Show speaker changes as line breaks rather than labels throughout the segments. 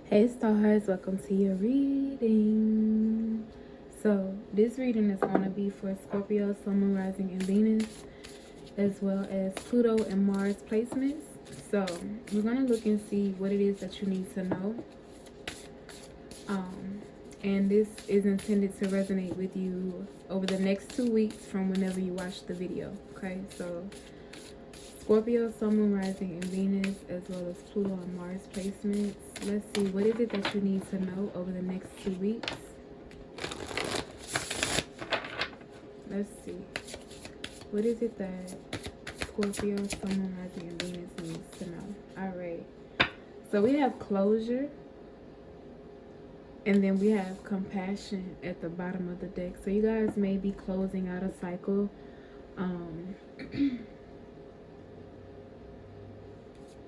Hey stars, welcome to your reading. So this reading is going to be for Scorpio, Sun, Moon, Rising, and Venus, as well as Pluto and Mars placements. So we're going to look and see what it is that you need to know. And this is intended to resonate with you over the next 2 weeks from whenever you watch the video. Okay, so Scorpio, Sun, Moon, Rising, and Venus, as well as Pluto and Mars placements. Let's see, what is it that you need to know over the next 2 weeks? Let's see. What is it that Scorpio, Sun, Moon, Rising, and Venus needs to know? Alright. So we have closure. And then we have compassion at the bottom of the deck. So you guys may be closing out a cycle.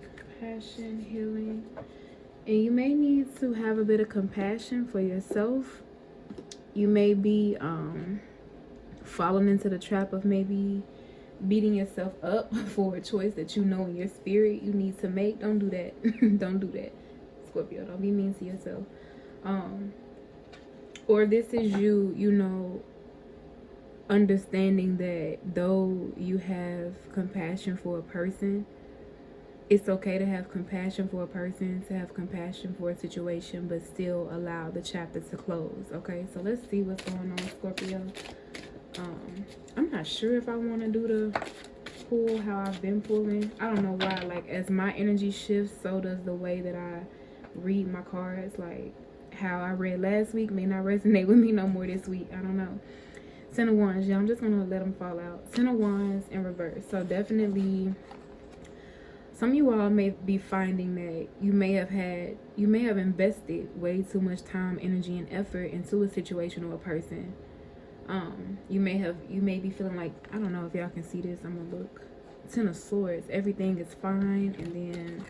Compassion, healing. And you may need to have a bit of compassion for yourself. You may be falling into the trap of maybe beating yourself up for a choice that you know in your spirit you need to make. Don't do that. Don't do that, Scorpio. Don't be mean to yourself. Or this is you, understanding that though you have compassion for a person, it's okay to have compassion for a person, to have compassion for a situation, but still allow the chapter to close. Okay, so let's see what's going on, Scorpio. I'm not sure if I want to do the pull how I've been pulling. I don't know why. Like, as my energy shifts, so does the way that I read my cards. Like, how I read last week may not resonate with me no more this week. I don't know. Ten of Wands, yeah, I'm just gonna let them fall out. Ten of Wands in reverse. So definitely some of you all may be finding that you may have invested way too much time, energy, and effort into a situation or a person. You may be feeling like, I don't know if y'all can see this, I'm gonna look. Ten of Swords, everything is fine, and then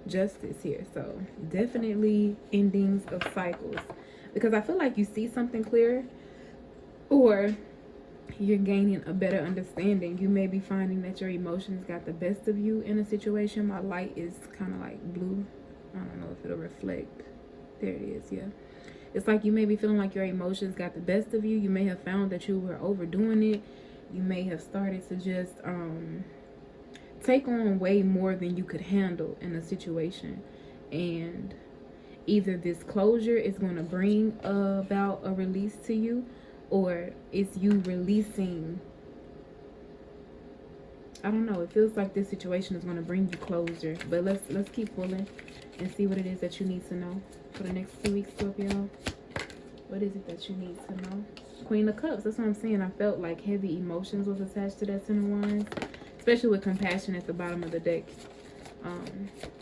Justice here. So definitely endings of cycles, because I feel like you see something clear, or you're gaining a better understanding. You may be finding that your emotions got the best of you in a situation. My light is kind of like blue. I don't know if it'll reflect. There it is. Yeah, it's like you may be feeling like your emotions got the best of you. You may have found that you were overdoing it. You may have started to just take on way more than you could handle in a situation, and either this closure is going to bring about a release to you, or it's you releasing. I don't know, it feels like this situation is going to bring you closure, but let's keep pulling and see what it is that you need to know for the next 2 weeks, Scorpio. What is it that you need to know? Queen of Cups, that's what I'm saying. I felt like heavy emotions was attached to that Ten of Wands, especially with compassion at the bottom of the deck.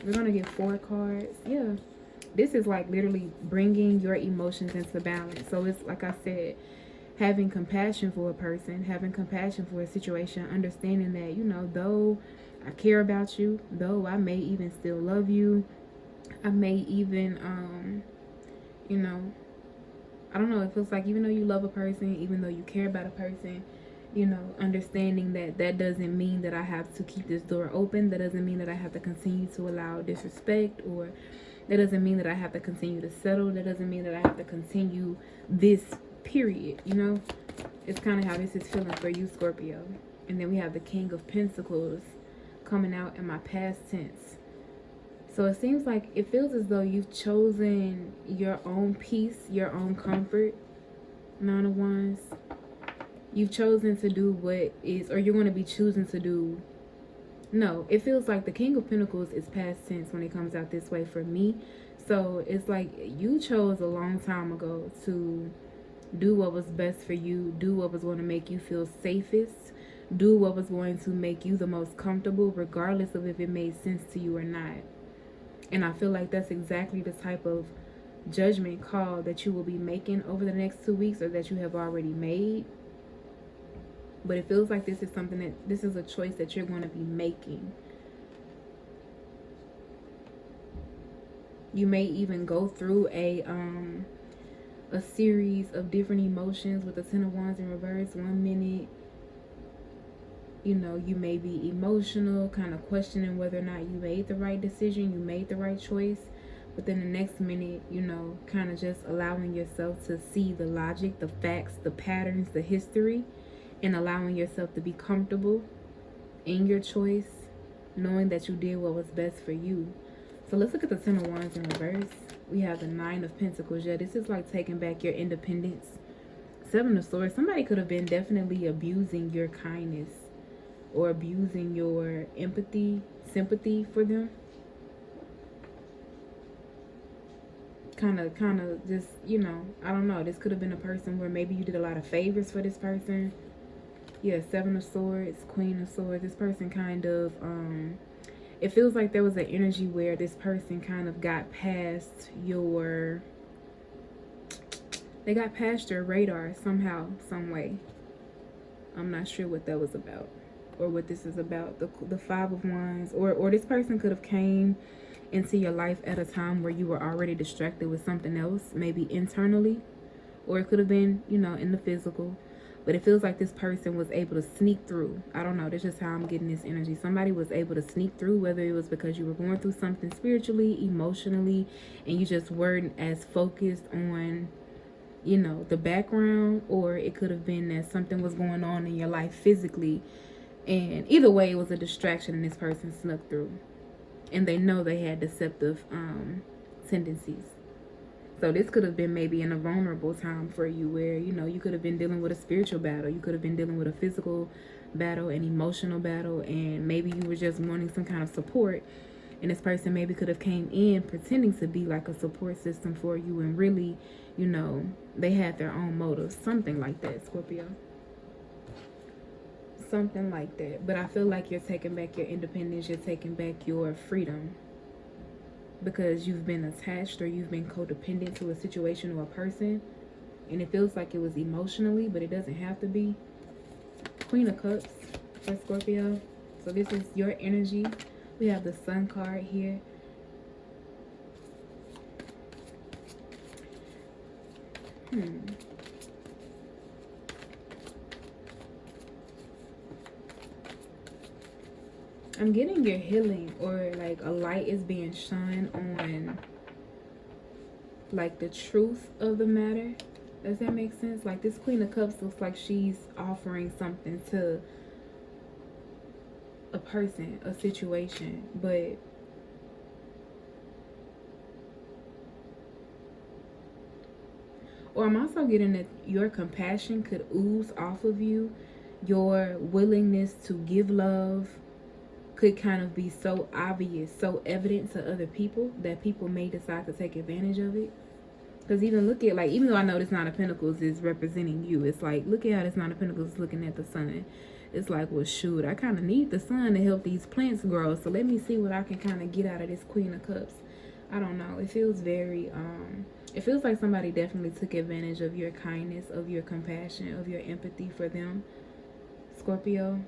We're gonna get 4 cards. Yeah, this is like literally bringing your emotions into balance. So it's like I said, having compassion for a person, having compassion for a situation, understanding that, though I care about you, though I may even still love you, I may even I don't know, it feels like even though you love a person, even though you care about a person, understanding that that doesn't mean that I have to keep this door open. That doesn't mean that I have to continue to allow disrespect, or that doesn't mean that I have to continue to settle. That doesn't mean that I have to continue this period. It's kind of how this is feeling for you, Scorpio. And then we have the King of Pentacles coming out in my past tense. So it seems like it feels as though you've chosen your own peace, your own comfort. Nine of Wands. You've chosen to do what is, or you're going to be choosing to do. No, it feels like the King of Pentacles is past tense when it comes out this way for me. So it's like you chose a long time ago to do what was best for you, do what was going to make you feel safest, do what was going to make you the most comfortable, regardless of if it made sense to you or not. And I feel like that's exactly the type of judgment call that you will be making over the next 2 weeks, or that you have already made. But it feels like this is a choice that you're going to be making. You may even go through a series of different emotions with the Ten of Wands in reverse. 1 minute, you may be emotional, kind of questioning whether or not you made the right decision, you made the right choice. But then the next minute, you know, kind of just allowing yourself to see the logic, the facts, the patterns, the history, and allowing yourself to be comfortable in your choice, knowing that you did what was best for you. So let's look at the Ten of Wands in reverse. We have the Nine of Pentacles. Yeah, this is like taking back your independence. Seven of Swords. Somebody could have been definitely abusing your kindness or abusing your empathy, sympathy for them. Kind of just, you know, I don't know. This could have been a person where maybe you did a lot of favors for this person. Yeah, Seven of Swords, Queen of Swords. This person kind of, it feels like there was an energy where this person kind of got past your, they got past your radar somehow, some way. I'm not sure what that was about or what this is about. The Five of Wands, or this person could have came into your life at a time where you were already distracted with something else, maybe internally, or it could have been, you know, in the physical. But it feels like this person was able to sneak through. I don't know. That's just how I'm getting this energy. Somebody was able to sneak through, whether it was because you were going through something spiritually, emotionally, and you just weren't as focused on, you know, the background, or it could have been that something was going on in your life physically. And either way, it was a distraction and this person snuck through. And they know they had deceptive tendencies. So this could have been maybe in a vulnerable time for you where, you know, you could have been dealing with a spiritual battle. You could have been dealing with a physical battle, an emotional battle, and maybe you were just wanting some kind of support. And this person maybe could have came in pretending to be like a support system for you, and really, you know, they had their own motives. Something like that, Scorpio. Something like that. But I feel like you're taking back your independence. You're taking back your freedom. Because you've been attached or you've been codependent to a situation or a person, and it feels like it was emotionally, but it doesn't have to be. Queen of Cups for Scorpio. So this is your energy. We have the Sun card here. I'm getting your healing, or like a light is being shone on like the truth of the matter. Does that make sense? Like this Queen of Cups looks like she's offering something to a person, a situation, but or I'm also getting that your compassion could ooze off of you. Your willingness to give love could kind of be so obvious, so evident to other people that people may decide to take advantage of it. Because even look at, like, even though I know this Nine of Pentacles is representing you, it's like, look at how this Nine of Pentacles is looking at the sun. It's like, well, shoot, I kind of need the sun to help these plants grow. So let me see what I can kind of get out of this Queen of Cups. I don't know. It feels very, it feels like somebody definitely took advantage of your kindness, of your compassion, of your empathy for them, Scorpio.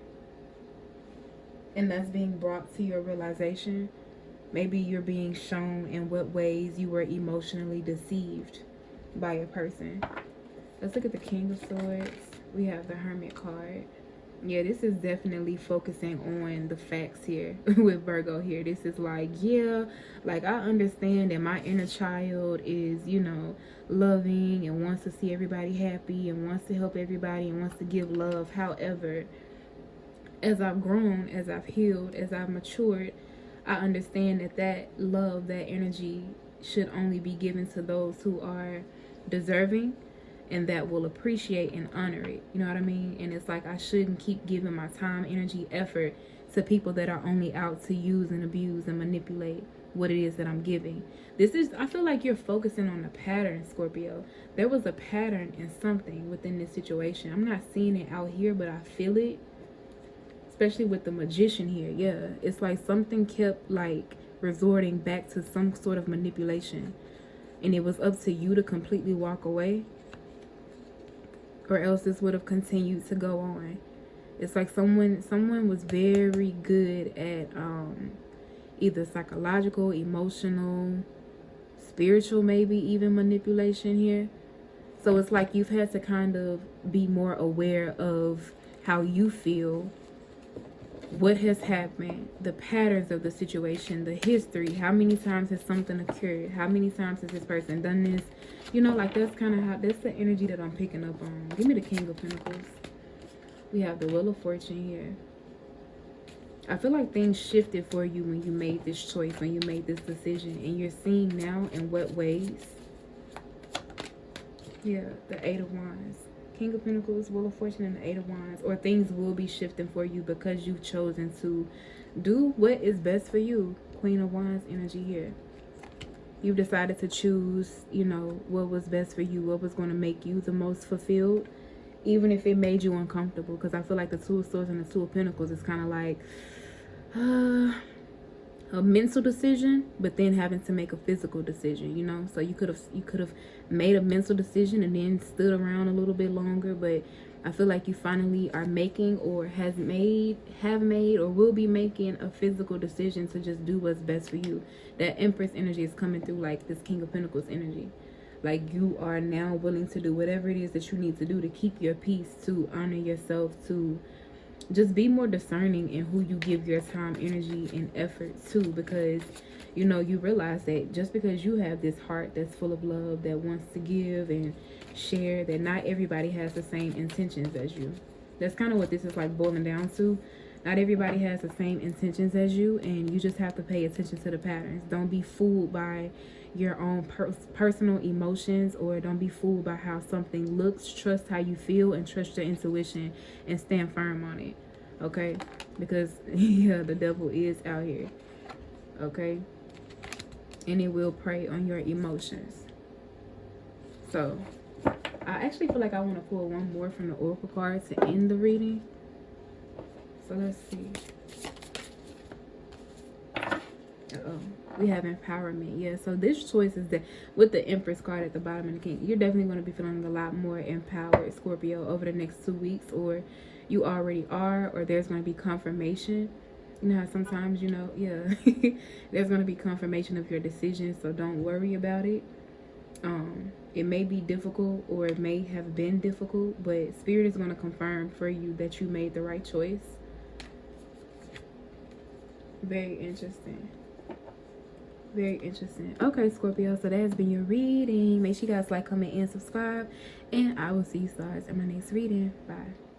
And that's being brought to your realization. Maybe you're being shown in what ways you were emotionally deceived by a person. Let's look at the King of Swords. We have the Hermit card. Yeah, this is definitely focusing on the facts here with Virgo here. This is like, yeah, like I understand that my inner child is, you know, loving and wants to see everybody happy and wants to help everybody and wants to give love. However, as I've grown, as I've healed, as I've matured, I understand that that love, that energy should only be given to those who are deserving and that will appreciate and honor it. You know what I mean? And it's like I shouldn't keep giving my time, energy, effort to people that are only out to use and abuse and manipulate what it is that I'm giving. This is, I feel like you're focusing on a pattern, Scorpio. There was a pattern in something within this situation. I'm not seeing it out here, but I feel it. Especially with the Magician here. Yeah, it's like something kept like resorting back to some sort of manipulation, and it was up to you to completely walk away, or else this would have continued to go on. It's like someone was very good at either psychological, emotional, spiritual, maybe even manipulation here. So it's like you've had to kind of be more aware of how you feel what has happened, the patterns of the situation, the history, how many times has something occurred, how many times has this person done this, you know, like that's kind of how, that's the energy that I'm picking up on. Give me the King of Pentacles. We have the Wheel of Fortune here. I feel like things shifted for you when you made this choice, when you made this decision, and you're seeing now in what ways. Yeah, the Eight of Wands. King of Pentacles, Wheel of Fortune, and the Eight of Wands. Or things will be shifting for you because you've chosen to do what is best for you. Queen of Wands energy here. You've decided to choose, you know, what was best for you, what was going to make you the most fulfilled, even if it made you uncomfortable. Because I feel like the Two of Swords and the Two of Pentacles is kind of like a mental decision, but then having to make a physical decision, you know. So you could have made a mental decision and then stood around a little bit longer, but I feel like you finally are making, or have made or will be making a physical decision to just do what's best for you. That Empress energy is coming through, like this King of Pentacles energy. Like you are now willing to do whatever it is that you need to do to keep your peace, to honor yourself, to just be more discerning in who you give your time, energy, and effort to, because you know, you realize that just because you have this heart that's full of love, that wants to give and share, that not everybody has the same intentions as you. That's kind of what this is like boiling down to. Not everybody has the same intentions as you, and you just have to pay attention to the patterns. Don't be fooled by your own personal emotions, or don't be fooled by how something looks. Trust how you feel and trust your intuition and stand firm on it, okay? Because yeah, the devil is out here, okay? And it will prey on your emotions. So I actually feel like I want to pull one more from the oracle card to end the reading. So let's see. We have empowerment. Yeah, so this choice is that with the Empress card at the bottom and the King, you're definitely going to be feeling a lot more empowered, Scorpio, over the next 2 weeks, or you already are, or there's going to be confirmation. You know how sometimes, you know, yeah, there's going to be confirmation of your decision, so don't worry about it. It may be difficult, or it may have been difficult, but Spirit is going to confirm for you that you made the right choice. Very interesting. Very interesting. Okay, Scorpio, so that has been your reading. Make sure you guys like, comment, and subscribe, and I will see you stars in my next reading. Bye.